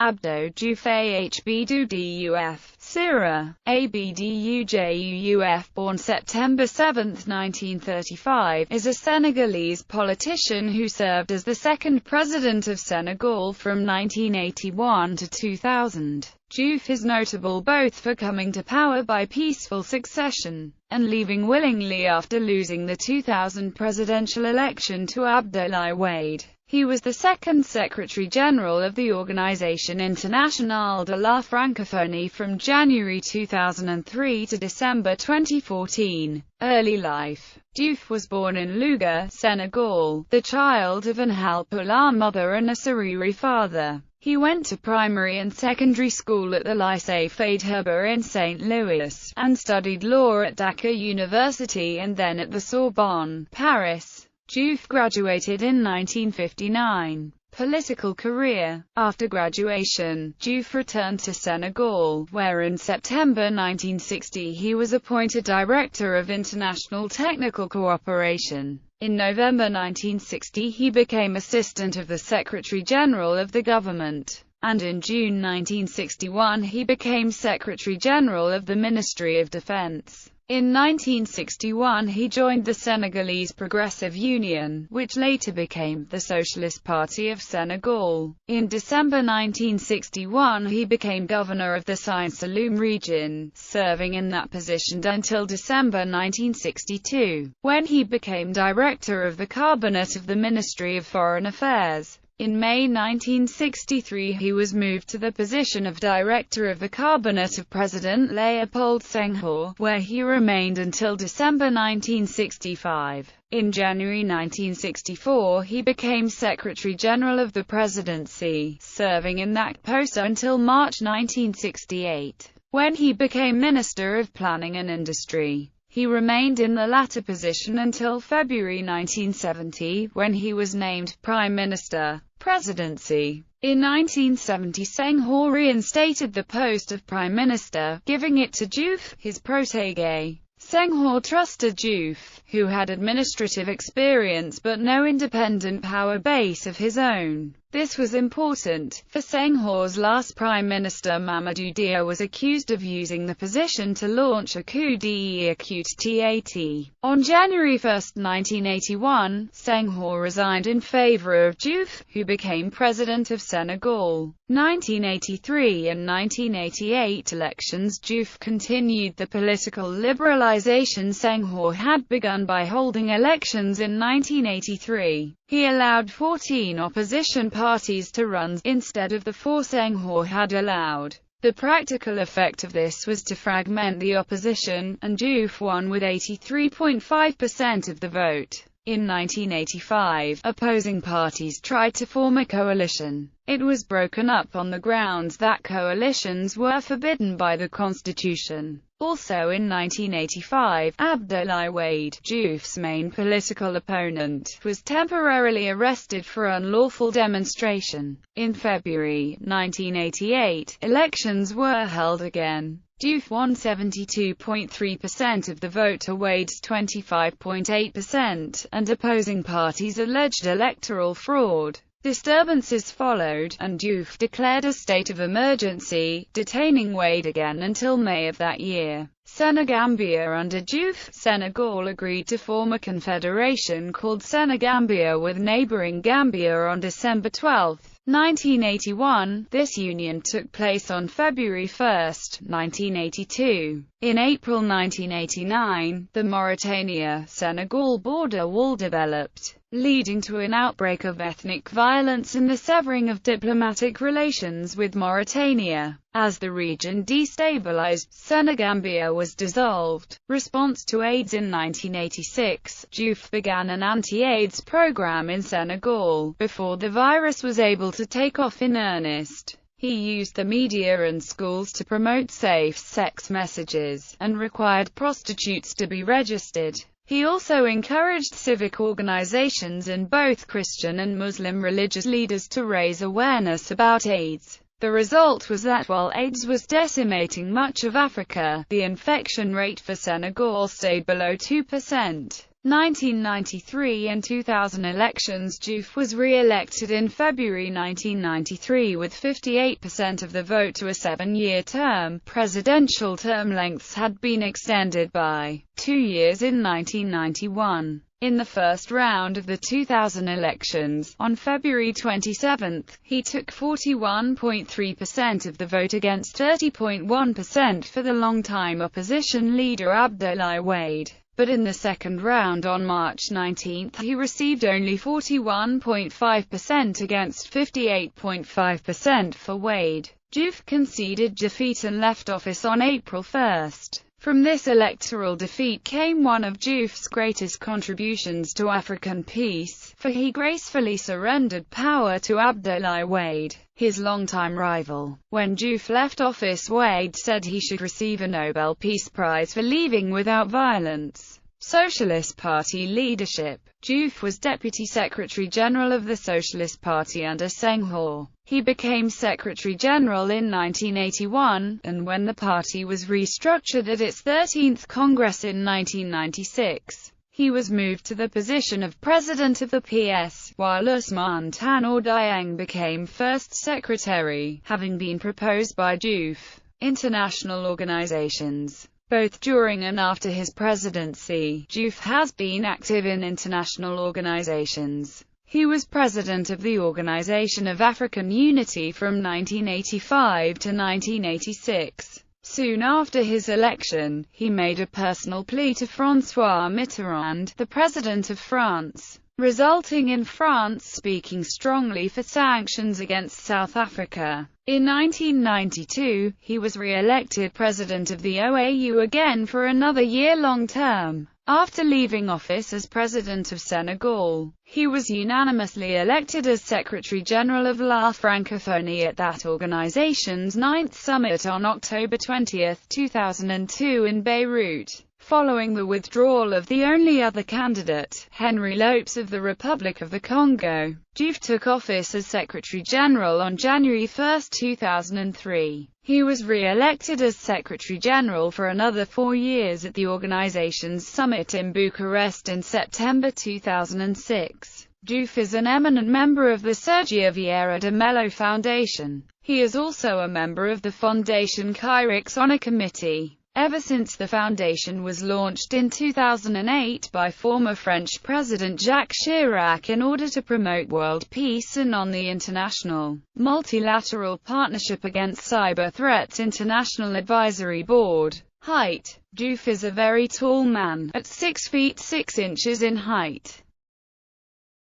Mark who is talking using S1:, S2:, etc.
S1: Abdou Diouf Abdou Diouf, Sira, Abdou Diouf, born September 7, 1935, is a Senegalese politician who served as the second president of Senegal from 1981 to 2000. Diouf is notable both for coming to power by peaceful succession, and leaving willingly after losing the 2000 presidential election to Abdoulaye Wade. He was the second Secretary-General of the Organisation Internationale de la Francophonie from January 2003 to December 2014. Early life. Diouf was born in Louga, Senegal, the child of an Haalpulaar mother and a Sereri father. He went to primary and secondary school at the Lycée Faidherbe in St. Louis, and studied law at Dakar University and then at the Sorbonne, Paris. Diouf graduated in 1959. Political career. After graduation, Diouf returned to Senegal, where in September 1960 he was appointed Director of International Technical Cooperation. In November 1960 he became Assistant of the Secretary-General of the government, and in June 1961 he became Secretary-General of the Ministry of Defense. In 1961 he joined the Senegalese Progressive Union, which later became the Socialist Party of Senegal. In December 1961 he became governor of the Sine-Saloum region, serving in that position until December 1962, when he became director of the cabinet of the Ministry of Foreign Affairs. In May 1963 he was moved to the position of Director of the Cabinet of President Léopold Senghor, where he remained until December 1965. In January 1964 he became Secretary-General of the Presidency, serving in that post until March 1968, when he became Minister of Planning and Industry. He remained in the latter position until February 1970, when he was named Prime Minister. Presidency. In 1970 Senghor reinstated the post of Prime Minister, giving it to Diouf, his protégé. Senghor trusted Diouf, who had administrative experience but no independent power base of his own. This was important, for Senghor's last Prime Minister Mamadou Dia was accused of using the position to launch a coup d'état. On January 1, 1981, Senghor resigned in favor of Diouf, who became President of Senegal. 1983 and 1988 elections. Diouf continued the political liberalization Senghor had begun by holding elections in 1983. He allowed 14 opposition parties to run, instead of the 4 Senghor had allowed. The practical effect of this was to fragment the opposition, and Diouf won with 83.5% of the vote. In 1985, opposing parties tried to form a coalition. It was broken up on the grounds that coalitions were forbidden by the Constitution. Also in 1985, Abdoulaye Wade, Diouf's main political opponent, was temporarily arrested for unlawful demonstration. In February 1988, elections were held again. Diouf won 72.3% of the vote to Wade's 25.8%, and opposing parties alleged electoral fraud. Disturbances followed, and Diouf declared a state of emergency, detaining Wade again until May of that year. Senegambia. Under Diouf, Senegal agreed to form a confederation called Senegambia with neighboring Gambia on December 12, 1981. This union took place on February 1, 1982. In April 1989, the Mauritania-Senegal border wall developed, leading to an outbreak of ethnic violence and the severing of diplomatic relations with Mauritania. As the region destabilized, Senegambia was dissolved. Response to AIDS. In 1986, Diouf began an anti-AIDS program in Senegal, before the virus was able to take off in earnest. He used the media and schools to promote safe-sex messages, and required prostitutes to be registered. He also encouraged civic organizations and both Christian and Muslim religious leaders to raise awareness about AIDS. The result was that while AIDS was decimating much of Africa, the infection rate for Senegal stayed below 2%. 1993 and 2000 elections. Diouf was re-elected in February 1993 with 58% of the vote to a 7-year term. Presidential term lengths had been extended by 2 years in 1991. In the first round of the 2000 elections, on February 27, he took 41.3% of the vote against 30.1% for the longtime opposition leader Abdoulaye Wade. But in the second round on March 19, he received only 41.5% against 58.5% for Wade. Diouf conceded defeat and left office on April 1. From this electoral defeat came one of Diouf's greatest contributions to African peace, for he gracefully surrendered power to Abdoulaye Wade, his longtime rival. When Diouf left office, Wade said he should receive a Nobel Peace Prize for leaving without violence. Socialist Party leadership. Diouf was Deputy Secretary-General of the Socialist Party under Senghor. He became Secretary-General in 1981, and when the party was restructured at its 13th Congress in 1996, he was moved to the position of President of the PS, while Ousmane Tanor Dieng became First Secretary, having been proposed by Diouf. International organizations. Both during and after his presidency, Diouf has been active in international organizations. He was president of the Organization of African Unity from 1985 to 1986. Soon after his election, he made a personal plea to François Mitterrand, the president of France, resulting in France speaking strongly for sanctions against South Africa. In 1992, he was re-elected president of the OAU again for another year-long term. After leaving office as president of Senegal, he was unanimously elected as Secretary-General of La Francophonie at that organization's 9th summit on October 20, 2002 in Beirut. Following the withdrawal of the only other candidate, Henry Lopes of the Republic of the Congo, Diouf took office as Secretary-General on January 1, 2003. He was re-elected as Secretary-General for another 4 years at the organization's summit in Bucharest in September 2006. Diouf is an eminent member of the Sergio Vieira de Mello Foundation. He is also a member of the Fondation Chirix Honor Committee. Ever since the foundation was launched in 2008 by former French President Jacques Chirac in order to promote world peace and on the International Multilateral Partnership Against Cyber Threats International Advisory Board. Height. Diouf is a very tall man, at 6 feet 6 inches in height.